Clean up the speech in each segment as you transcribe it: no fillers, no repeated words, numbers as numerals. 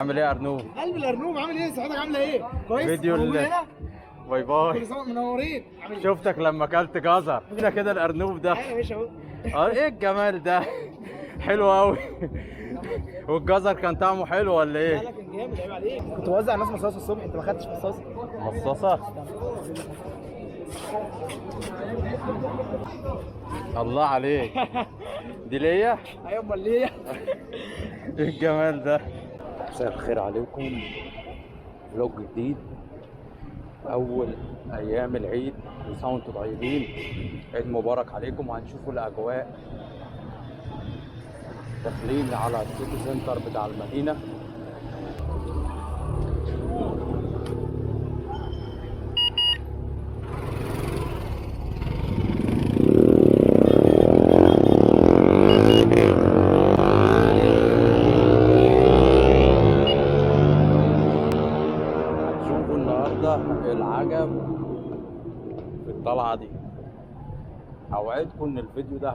عامل ايه يا ارنوب؟ قلب الارنوب عامل ايه؟ صحتك عامله ايه؟ كويس؟ فيديو هنا؟ باي باي. كل سنه منورين. شفتك لما اكلت جزر كده الارنوب ده. ايوه يا باشا اهو. ايه الجمال ده؟ حلو قوي. والجزر كان طعمه حلو ولا لا ايه؟ لا كان جامد، عيب عليك. كنت بوزع الناس مصاصه الصبح، انت ما خدتش مصاصه. مصاصه؟ الله عليك. دي ليا؟ ايوه امال ليه؟ ايه الجمال ده؟ مساء الخير عليكم، فلوج جديد اول ايام العيد، كل سنه وانتم طيبين، عيد مبارك عليكم. وهنشوفوا الاجواء داخلين على السيتي سنتر بتاع المدينه. هتشوفوا النهارده العجب في الطلعه دي. اوعدكم ان الفيديو ده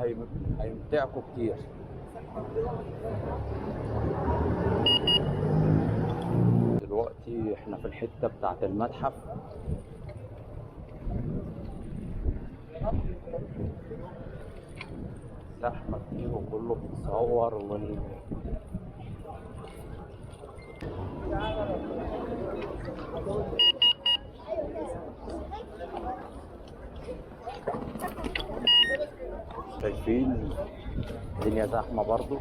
هيمتعكم كتير. دلوقتي احنا في الحته بتاعت المتحف. زحمه كتير وكله بيتصور شايفين الدنيا زحمه برضو،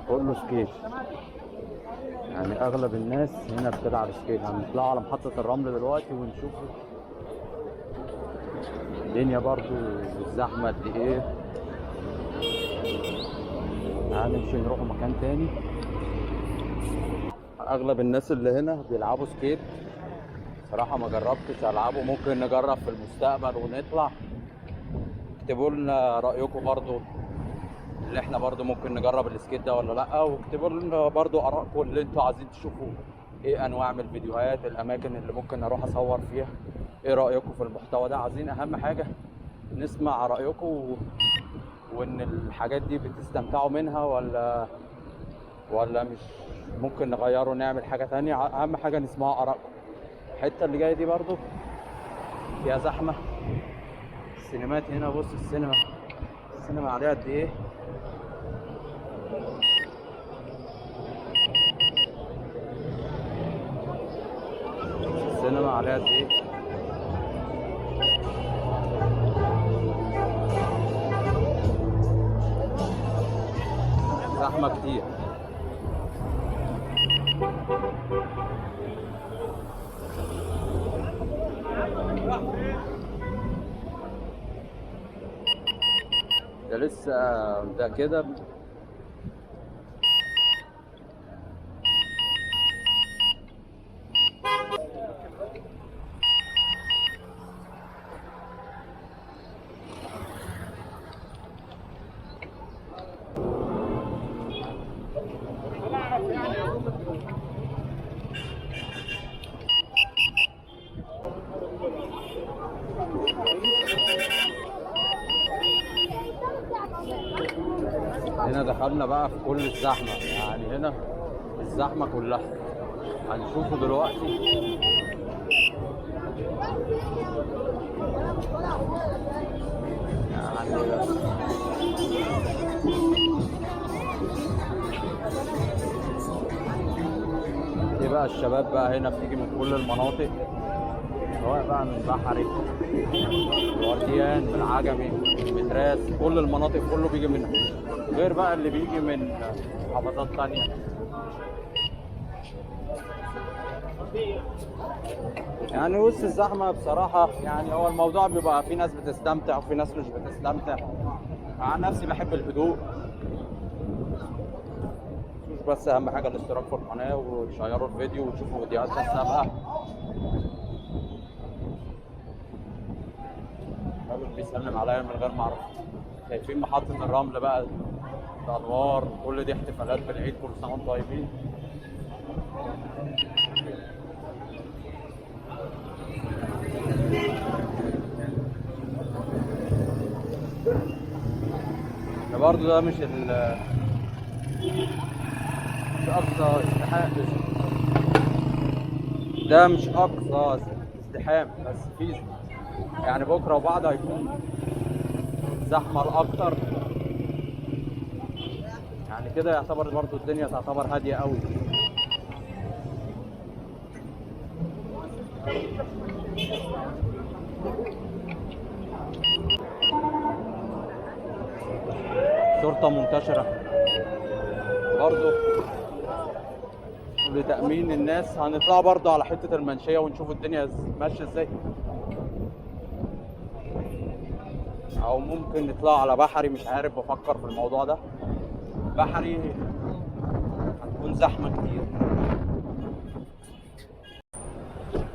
كله سكيت. يعني اغلب الناس هنا بتلعب سكيت. هنطلع على محطه الرمل دلوقتي ونشوف الدنيا برضو الزحمه قد ايه. هنمشي نروح مكان تاني. اغلب الناس اللي هنا بيلعبوا سكيت. صراحه ما جربتش العبه، ممكن نجرب في المستقبل ونطلع. اكتبوا لنا رايكم برضو، اللي احنا برضو ممكن نجرب السكيت ده ولا لا. واكتبوا لنا برضو ارائكم اللي انتوا عايزين تشوفوا ايه انواع من الفيديوهات، الاماكن اللي ممكن اروح اصور فيها. ايه رايكم في المحتوى ده؟ عايزين اهم حاجه نسمع رايكم، وان الحاجات دي بتستمتعوا منها ولا مش ممكن نغيره نعمل حاجه تانية. اهم حاجه نسمع ارائكم. الحته اللي جايه دي برضو فيها زحمه. السينمات هنا، بص السينما عليها قد ايه. السينما عليها قد ايه. زحمه كتير. ده لسه ده كده. هنا دخلنا بقى في كل الزحمة، يعني هنا الزحمة كلها هنشوفه دلوقتي. يعني دي بقى الشباب بقى هنا بتيجي من كل المناطق، سواء بقى من بحري، ورديان، من العجمي، من تراس، كل المناطق كله بيجي منها، غير بقى اللي بيجي من محافظات تانية. يعني وسط الزحمة بصراحة، يعني هو الموضوع بيبقى في ناس بتستمتع وفي ناس مش بتستمتع. عن نفسي بحب الهدوء. بس أهم حاجة الاشتراك في القناة وتشيروا الفيديو وتشوفوا فيديوهاتنا السابقة. الراجل بيسلم عليا من غير ما اعرف. شايفين محطة الرمل بقى، الأنوار، كل دي احتفالات بالعيد. كل سنة وانتم طيبين. برضه ده مش أقصى ده مش اقصى ازدحام، بس في يعني بكره وبعده هيكون زحمه الاكتر. يعني كده يعتبر برضو الدنيا تعتبر هاديه قوي. شرطه منتشره برضو لتأمين الناس. هنطلع برضو على حتة المنشية ونشوف الدنيا ماشية ازاي، او ممكن نطلع على بحري، مش عارف، بفكر في الموضوع ده. بحري هتكون زحمة كتير.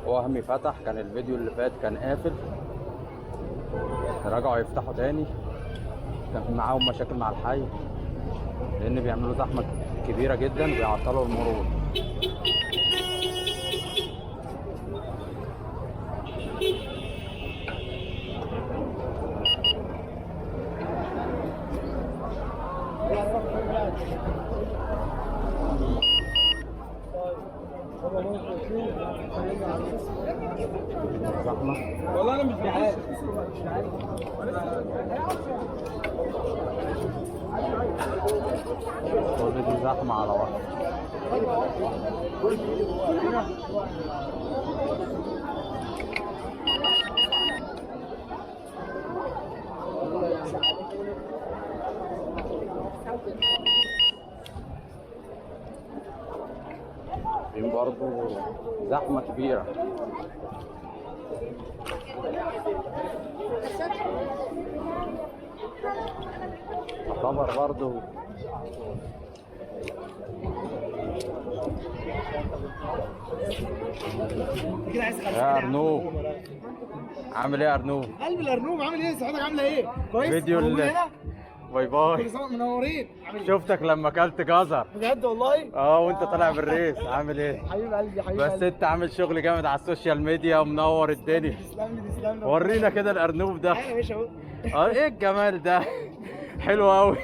وهمي فتح، كان الفيديو اللي فات كان قافل، رجعوا يفتحوا تاني. كان معاهم مشاكل مع الحي لان بيعملوا زحمة كبيرة جدا، بيعطلوا المرور. زحمة والله انا مش عارف. كل دي زحمة على واحد. دي برضه زحمة كبيرة. تعتبر برضه كده عايز يا أرنوب، عامل ايه يا أرنوب؟ قلب الارنوب عامل ايه؟ صحتك عامله ايه؟ كويس؟ فيديو موجودة هنا؟ باي باي. كل سنه منورين. عامل ايه؟ شفتك لما اكلت جزر. بجد والله؟ وانت طالع بالريس. عامل ايه؟ حبيب قلبي حبيب بس قلبي. انت عامل شغل جامد على السوشيال ميديا ومنور الدنيا. تسلم لي تسلم لي. ورينا كده الأرنوب ده. ايوه يا باشا اهو. ايه الجمال ده؟ حلو قوي.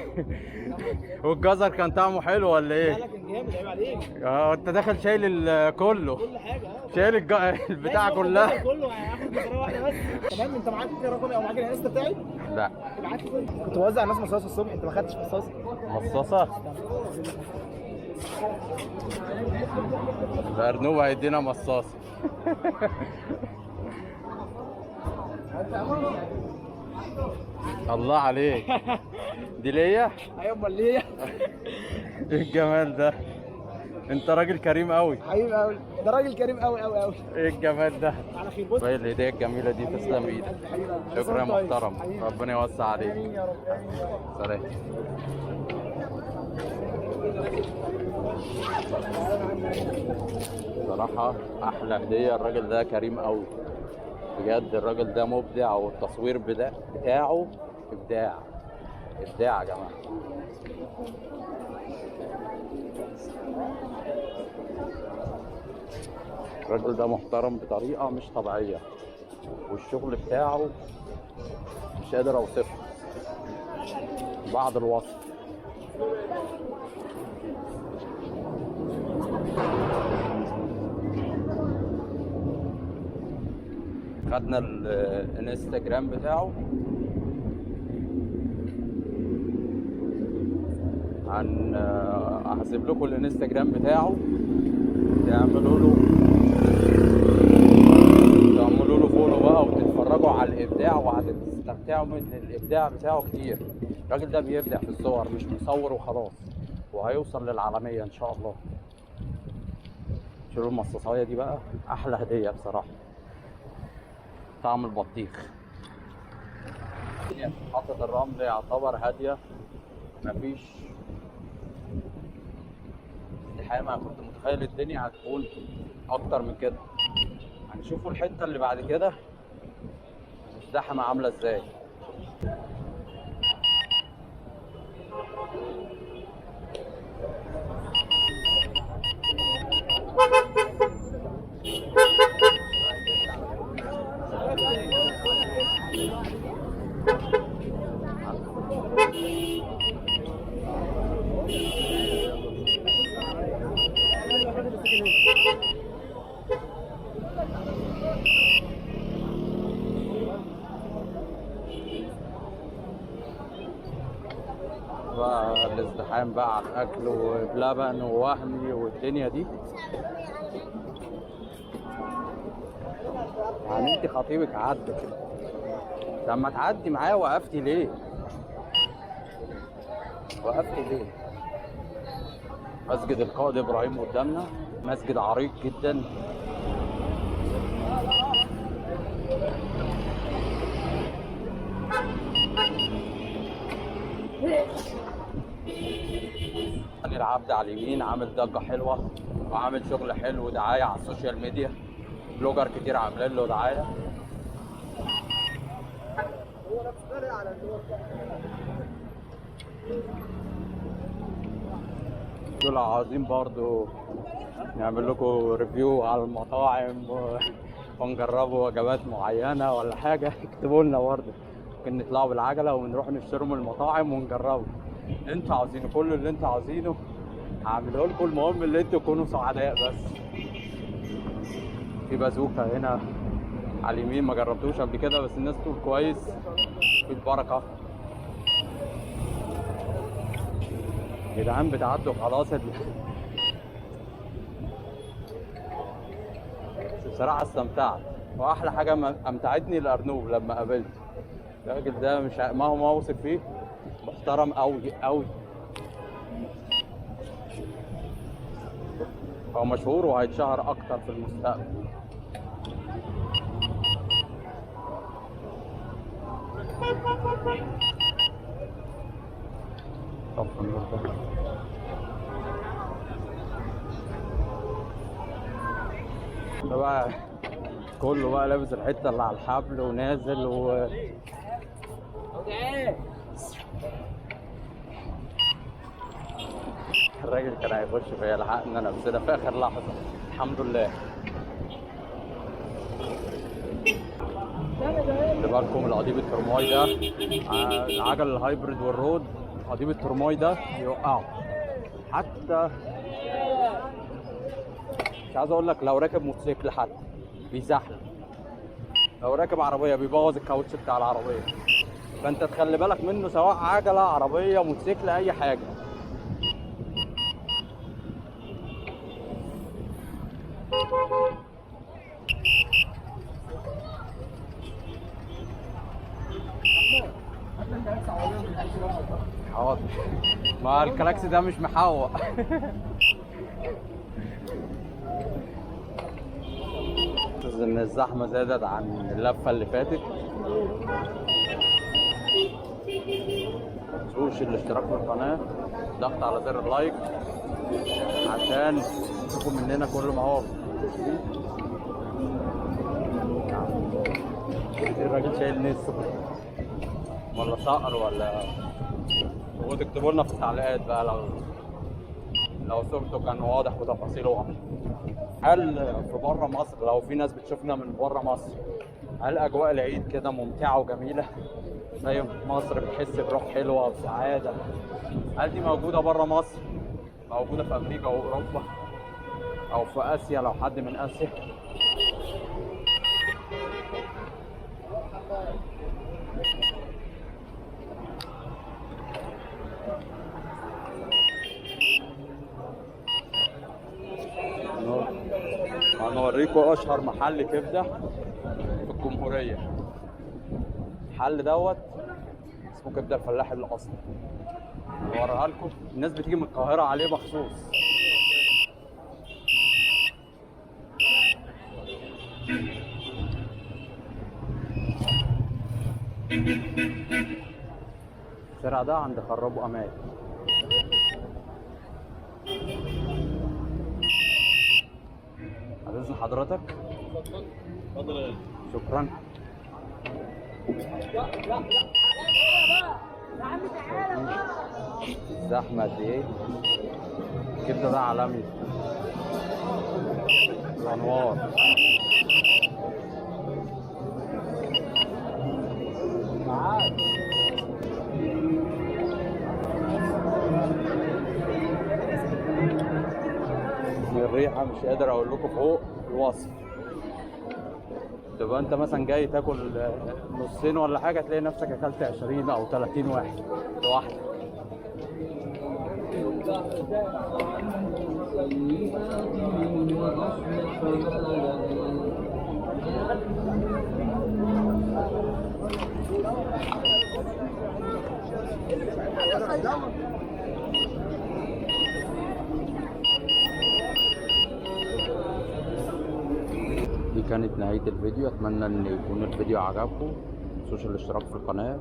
والجزر كان طعمه حلو ولا لا ايه؟ لا كان جامد، عيب عليك. انت داخل شايل كله. كل حاجه شايل البتاع كلها. كله هاخد جزرة واحده بس. تمام. انت معاك رقمي او معاك الانستا بتاعي؟ لا. ابعت لي. كنت بوزع الناس مصاصه الصبح، انت ما خدتش مصاصه. مصاصة؟ الأرنوب هيدينا مصاصة. الله عليك. دي ليا؟ ايوه امال ليه؟ ايه الجمال ده؟ انت راجل كريم قوي. حبيبي قوي، ده راجل كريم قوي قوي قوي. ايه الجمال ده؟ على خير. بص طيب الهدية الجميلة دي تسلم ايدك. شكرا يا محترم، ربنا يوسع عليك. امين يا رب، امين يا رب. سلام. صراحة أحلى هدية، الراجل ده كريم قوي بجد. الراجل ده مبدع، والتصوير بتاعه إبداع. إبداع يا جماعة. الراجل ده محترم بطريقة مش طبيعية، والشغل بتاعه مش قادر أوصفه بعد الوصف. خدنا الانستجرام بتاعه، هسيب لكم الانستجرام بتاعه، تعملوا له فولو بقى وتتفرجوا على الابداع، وهتستمتعوا من الابداع بتاعه كتير. الراجل ده بيبدع في الصور، مش مصور وخلاص، وهيوصل للعالمية ان شاء الله. شيلوا المصاصايه دي بقى، احلى هدية بصراحة. طعم البطيخ. محطة الرمل يعتبر هادية، مفيش ازدحام. انا كنت متخيل الدنيا هتكون اكتر من كده. هنشوفوا الحتة اللي بعد كده الزحمة عاملة ازاي. جعان بقى على الاكل وبلبن ووهمي والدنيا دي. يعني انت خطيبك عدى كده، لما تعدي معاه وقفتي ليه؟ وقفتي ليه؟ مسجد القائد ابراهيم قدامنا، مسجد عريق جدا. العبد على اليمين عامل ضجه حلوه وعامل شغل حلو ودعايه على السوشيال ميديا، بلوجر كتير عاملين له دعايه. دول عاوزين برضو نعمل لكم ريفيو على المطاعم ونجربوا وجبات معينه ولا حاجه، اكتبوا لنا برضو، ممكن نطلعوا بالعجله ونروح نشتروا من المطاعم ونجربوا. انتوا عاوزينه، كل اللي انتوا عاوزينه هعمله لكم، المهم اللي انتوا تكونوا سعداء بس. في بازوكا هنا على اليمين، ما جربتوش قبل كده بس الناس تقول كويس، في البركه. يا جدعان بتعدوا خلاص بصراحه استمتعت، واحلى حاجه امتعتني الارنوب لما قابلته. الراجل ده مش ما هو موصف فيه، محترم قوي قوي. هو مشهور وهيتشهر اكتر في المستقبل. طب النور ده بقى كله بقى لابس الحته اللي على الحبل ونازل الراجل كان هيخش فيا، لحقنا نفسنا في اخر لحظه الحمد لله. خلي بالكم القضيب الترماي ده، العجل الهايبريد والرود، قضيب الترماي ده يوقعه. حتى مش عايز اقول لك لو راكب موتوسيكل حتى بيزحلق، لو راكب عربيه بيبوظ الكاوتش بتاع العربيه. فانت تخلي بالك منه، سواء عجله، عربيه، موتوسيكل، اي حاجه. حاضر، ما الكلاكس ده مش محوق. ان الزحمه زادت عن اللفه اللي فاتت. متنسوش الاشتراك في القناه، ضغط على زر اللايك عشان تشوفوا مننا كل ما هو. الراجل شايل نص ولا صقر ولا، وتكتبوا لنا في التعليقات بقى لو صورته كان واضح وتفاصيله واضحه. هل في بره مصر، لو في ناس بتشوفنا من بره مصر، هل اجواء العيد كده ممتعه وجميله زي مصر؟ بتحس بروح حلوه وسعاده؟ هل دي موجوده بره مصر؟ موجوده في امريكا واوروبا او في اسيا لو حد من اسيا؟ هنوريكم اشهر محل كبده في الجمهوريه. المحل دوت اسمه كبده الفلاح الاصلي، هوريها لكم. الناس بتيجي من القاهره عليه مخصوص. الشارع ده عند خراب امان. عايز حضرتك؟ اتفضل. شكرا. الزحمه قد ايه؟ الكبده ده عالمي. الانوار. الريحه مش قادر اقول لكم فوق الوصف. تبقى انت مثلا جاي تاكل نصين ولا حاجه، تلاقي نفسك اكلت 20 او 30 واحد لوحدك. دي كانت نهاية الفيديو. اتمنى ان يكون الفيديو عجبكم. متنسوش الاشتراك في القناة،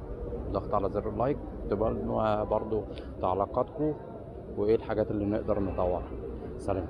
ضغط على زر اللايك، تبقى برضو تعليقاتكم وايه الحاجات اللي نقدر نطورها. سلام.